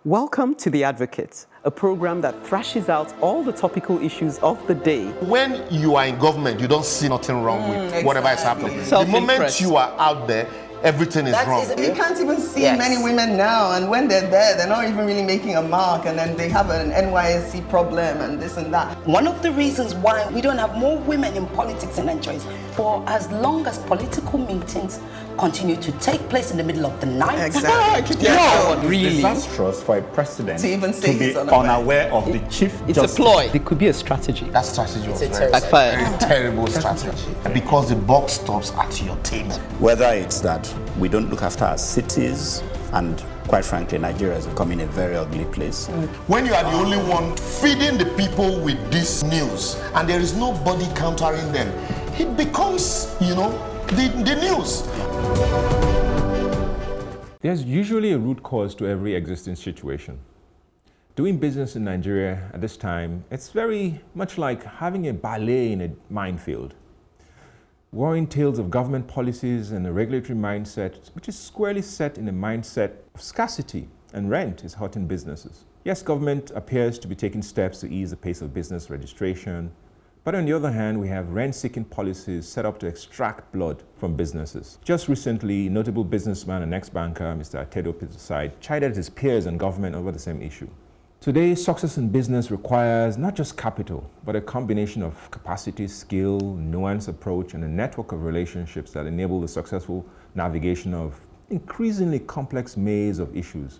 Welcome to The Advocate, a program that thrashes out all the topical issues of the day. When you are in government, you don't see nothing wrong with whatever is happening. The moment you are out there, everything is wrong. You can't even see many women now, and when they're there, they're not even really making a mark, and then they have an NYSC problem and this and that. One of the reasons why we don't have more women in politics in Nigeria is for as long as political meetings continue to take place in the middle of the night. Exactly. Really disastrous for a president to even say to be unaware of the chief It's justice. a ploy. It could be a strategy. That strategy was very terrible strategy. Because the buck stops at your table. Whether it's that we don't look after our cities, and quite frankly, Nigeria is becoming a very ugly place. When you are the only one feeding the people with this news and there is nobody countering them, it becomes, the news. There's usually a root cause to every existing situation. Doing business in Nigeria at this time, it's very much like having a ballet in a minefield. Warring tales of government policies and a regulatory mindset, which is squarely set in a mindset of scarcity and rent is hurting businesses. Yes, government appears to be taking steps to ease the pace of business registration, but on the other hand, we have rent-seeking policies set up to extract blood from businesses. Just recently, notable businessman and ex-banker, Mr. Atedo Pisoside, chided his peers and government over the same issue. Today, success in business requires not just capital, but a combination of capacity, skill, nuanced approach, and a network of relationships that enable the successful navigation of increasingly complex maze of issues.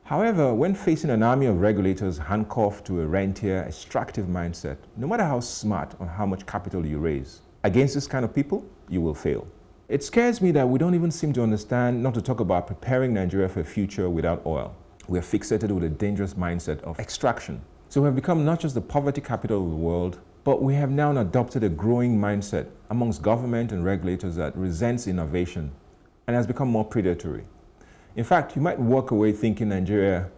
However, when facing an army of regulators handcuffed to a rentier, extractive mindset, no matter how smart or how much capital you raise, against this kind of people, you will fail. It scares me that we don't even seem to understand, not to talk about preparing Nigeria for a future without oil. We are fixated with a dangerous mindset of extraction. So we have become not just the poverty capital of the world, but we have now adopted a growing mindset amongst government and regulators that resents innovation and has become more predatory. In fact, you might walk away thinking Nigeria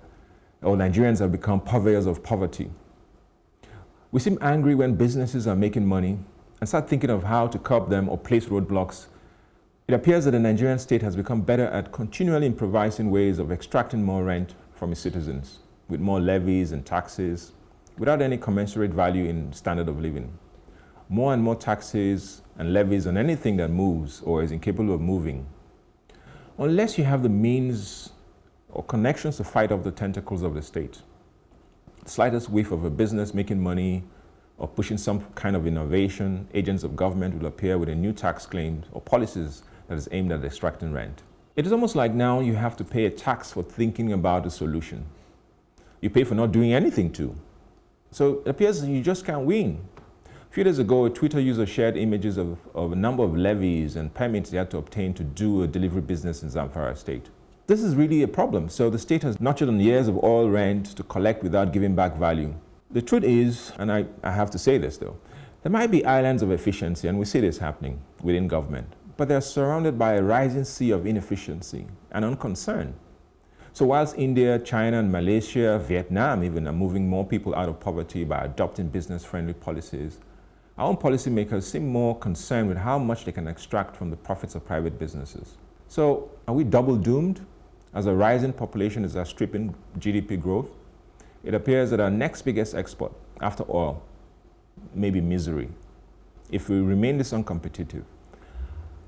or Nigerians have become purveyors of poverty. We seem angry when businesses are making money and start thinking of how to curb them or place roadblocks. It appears that the Nigerian state has become better at continually improvising ways of extracting more rent from its citizens, with more levies and taxes, without any commensurate value in standard of living. More and more taxes and levies on anything that moves or is incapable of moving. Unless you have the means or connections to fight off the tentacles of the state, the slightest whiff of a business making money or pushing some kind of innovation, agents of government will appear with a new tax claim or policies that is aimed at extracting rent. It is almost like now you have to pay a tax for thinking about a solution. You pay for not doing anything too. So it appears you just can't win. A few days ago, a Twitter user shared images of a number of levies and permits they had to obtain to do a delivery business in Zamfara state. This is really a problem. So the state has nurtured on years of oil rent to collect without giving back value. The truth is, and I have to say this though, there might be islands of efficiency, and we see this happening within government, but they're surrounded by a rising sea of inefficiency and unconcern. So whilst India, China, and Malaysia, Vietnam even are moving more people out of poverty by adopting business-friendly policies, our own policymakers seem more concerned with how much they can extract from the profits of private businesses. So are we double doomed as a rising population is outstripping GDP growth? It appears that our next biggest export after oil may be misery if we remain this uncompetitive.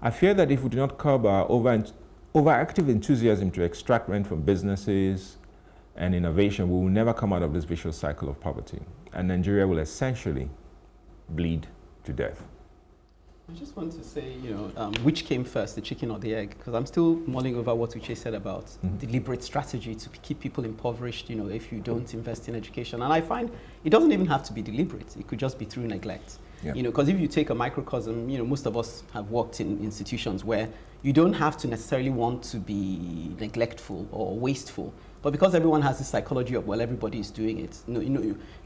I fear that if we do not curb our overactive enthusiasm to extract rent from businesses and innovation, we will never come out of this vicious cycle of poverty, and Nigeria will essentially bleed to death. I just want to say, which came first, the chicken or the egg? Because I'm still mulling over what Uche said about deliberate strategy to keep people impoverished, if you don't invest in education. And I find it doesn't even have to be deliberate. It could just be through neglect. Yeah. Because if you take a microcosm, most of us have worked in institutions where you don't have to necessarily want to be neglectful or wasteful. But because everyone has this psychology of, well, everybody is doing it,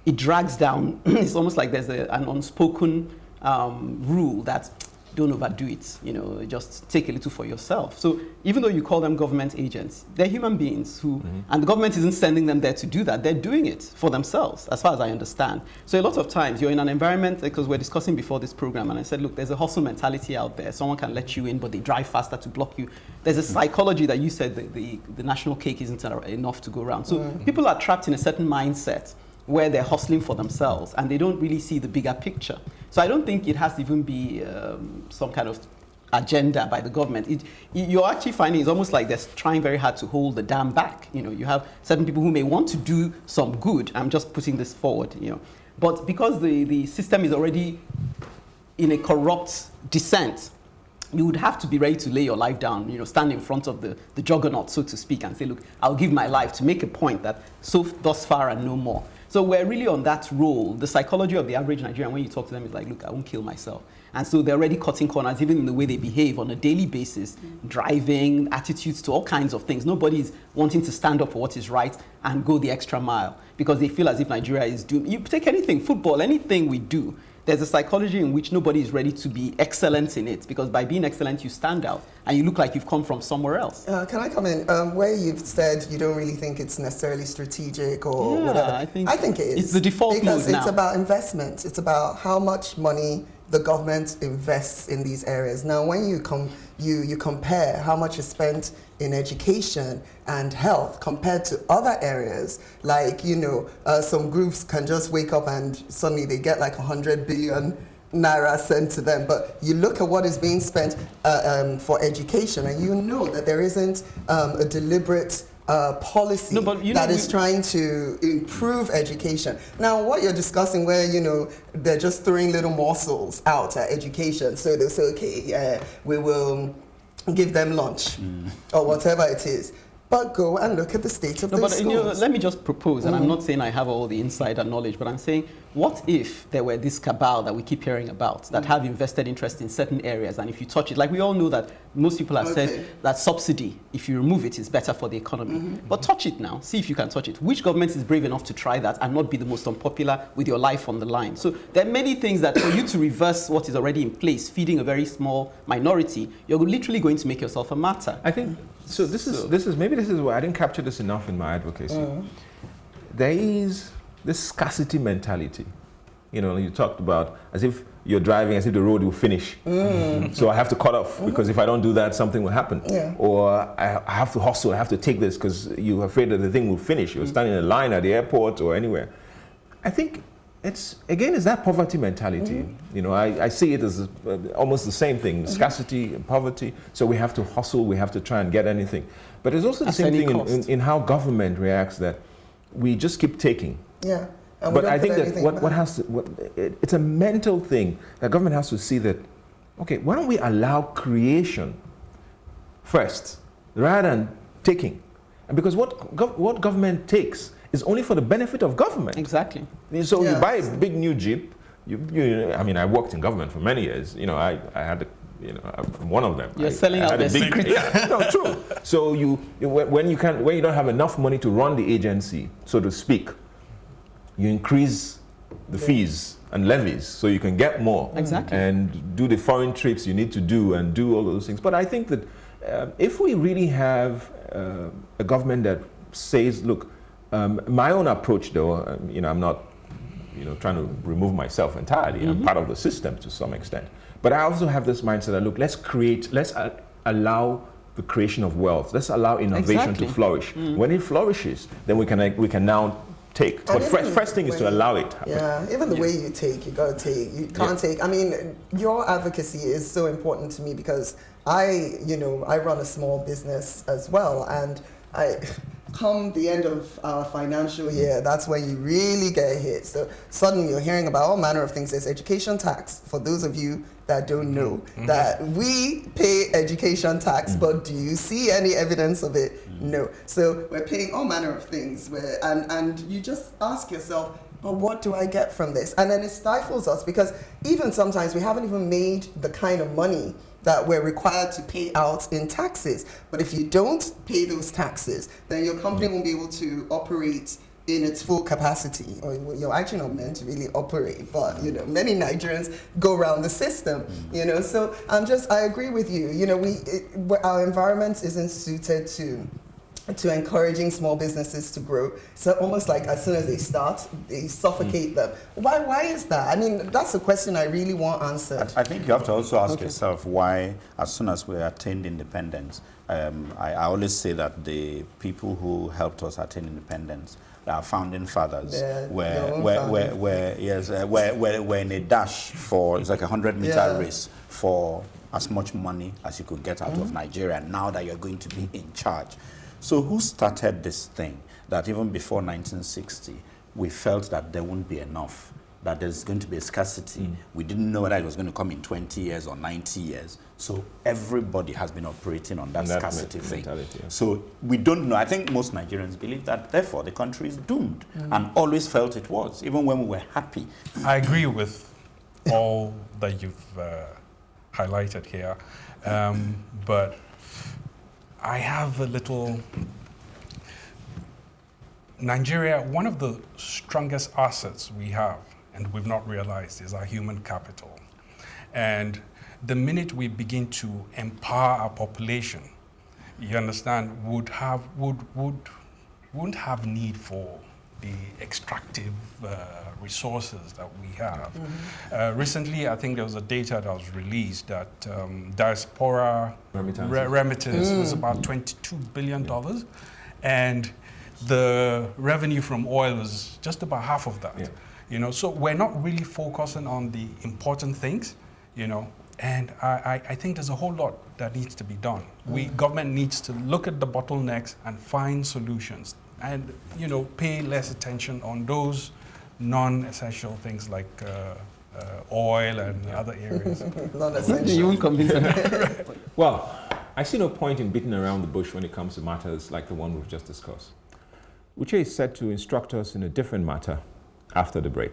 it drags down. It's almost like there's an unspoken rule that don't overdo it. Just take a little for yourself. So even though you call them government agents, they're human beings who, and the government isn't sending them there to do that. They're doing it for themselves, as far as I understand. So a lot of times you're in an environment, because we're discussing before this program, and I said, look, there's a hustle mentality out there. Someone can let you in, but they drive faster to block you. There's a psychology that you said that the national cake isn't enough to go around. So people are trapped in a certain mindset where they're hustling for themselves and they don't really see the bigger picture. So I don't think it has to even be some kind of agenda by the government. You're actually finding it's almost like they're trying very hard to hold the dam back. You have certain people who may want to do some good. I'm just putting this forward, But because the system is already in a corrupt descent, you would have to be ready to lay your life down, stand in front of the juggernaut, so to speak, and say, look, I'll give my life to make a point that thus far and no more. So we're really on that role. The psychology of the average Nigerian, when you talk to them, is like, look, I won't kill myself. And so they're already cutting corners, even in the way they behave on a daily basis, driving, attitudes to all kinds of things. Nobody's wanting to stand up for what is right and go the extra mile because they feel as if Nigeria is doomed. You take anything, football, anything we do, there's a psychology in which nobody is ready to be excellent in it, because by being excellent, you stand out and you look like you've come from somewhere else. Can I come in? Where you've said you don't really think it's necessarily strategic or whatever. I think it is. It's the default mode now. Because it's about investment. It's about how much money the government invests in these areas. Now, when you compare how much is spent in education and health compared to other areas, like, some groups can just wake up and suddenly they get like 100 billion naira sent to them. But you look at what is being spent for education, and you know that there isn't a deliberate policy that is trying to improve education. Now, what you're discussing where, they're just throwing little morsels out at education. So they'll say, okay, we will give them lunch or whatever it is. But go and look at the state of those schools. Let me just propose, and I'm not saying I have all the insider knowledge, but I'm saying, what if there were this cabal that we keep hearing about that have invested interest in certain areas, and if you touch it, like we all know that most people have said that subsidy, if you remove it, is better for the economy. But touch it now, see if you can touch it. Which government is brave enough to try that and not be the most unpopular with your life on the line? So there are many things that for you to reverse what is already in place, feeding a very small minority, you're literally going to make yourself a martyr. I think so. This is why I didn't capture this enough in my advocacy. There is this scarcity mentality. You talked about as if you're driving, as if the road will finish. So I have to cut off because if I don't do that, something will happen. Or I have to hustle, I have to take this because you're afraid that the thing will finish. You're standing in a line at the airport or anywhere. I think it's that poverty mentality. I see it as almost the same thing, scarcity and poverty. So we have to hustle, we have to try and get anything. But it's also the same thing in how government reacts, that we just keep taking. Yeah. But I think that it's a mental thing that government has to see that, okay, why don't we allow creation first rather than taking? And because what government takes is only for the benefit of government. Exactly. So you buy a big new Jeep. I worked in government for many years. I had I'm one of them. You're selling out the secret. Yeah, no, true. So when you don't have enough money to run the agency, so to speak, you increase the fees and levies so you can get more. Exactly. And do the foreign trips you need to do and do all those things. But I think that if we really have a government that says, look, my own approach though, I'm not trying to remove myself entirely. I'm part of the system to some extent. But I also have this mindset that, look, let's allow the creation of wealth. Let's allow innovation to flourish. When it flourishes, then we can now take. But first thing is to allow it. Yeah, even the way you take, you gotta take. You can't take. I mean, your advocacy is so important to me because I run a small business as well, and come the end of our financial year, that's when you really get hit. So suddenly you're hearing about all manner of things. There's education tax, for those of you that don't know, that we pay education tax, but do you see any evidence of it? No. So we're paying all manner of things, and you just ask yourself, but what do I get from this? And then it stifles us because even sometimes we haven't even made the kind of money that we're required to pay out in taxes. But if you don't pay those taxes, then your company won't be able to operate in its full capacity, or you're actually not meant to really operate, but many Nigerians go around the system, so I agree with you, our environment isn't suited to encouraging small businesses to grow. So almost like as soon as they start, they suffocate them. Why is that? I mean, that's a question I really want answered. I think you have to also ask yourself why, as soon as we attained independence, I always say that the people who helped us attain independence, our founding fathers, were in a dash for, it's like a 100-meter race for as much money as you could get out of Nigeria, now that you're going to be in charge. So who started this thing that even before 1960, we felt that there wouldn't be enough, that there's going to be a scarcity. We didn't know whether it was going to come in 20 years or 90 years. So everybody has been operating on that scarcity thing. So we don't know. I think most Nigerians believe that, therefore, the country is doomed, and always felt it was, even when we were happy. I agree with all that you've highlighted here, but I have a little... Nigeria, one of the strongest assets we have, and we've not realized, is our human capital. And the minute we begin to empower our population, you understand, wouldn't have need for the extractive resources that we have. Recently, I think there was a data that was released that diaspora remittance was about $22 billion, and the revenue from oil was just about half of that. So we're not really focusing on the important things, and I think there's a whole lot that needs to be done. Government needs to look at the bottlenecks and find solutions, and pay less attention on those non-essential things like oil and other areas. Non-essential. You won't convince them. Well, I see no point in beating around the bush when it comes to matters like the one we've just discussed. Uche is set to instruct us in a different matter after the break.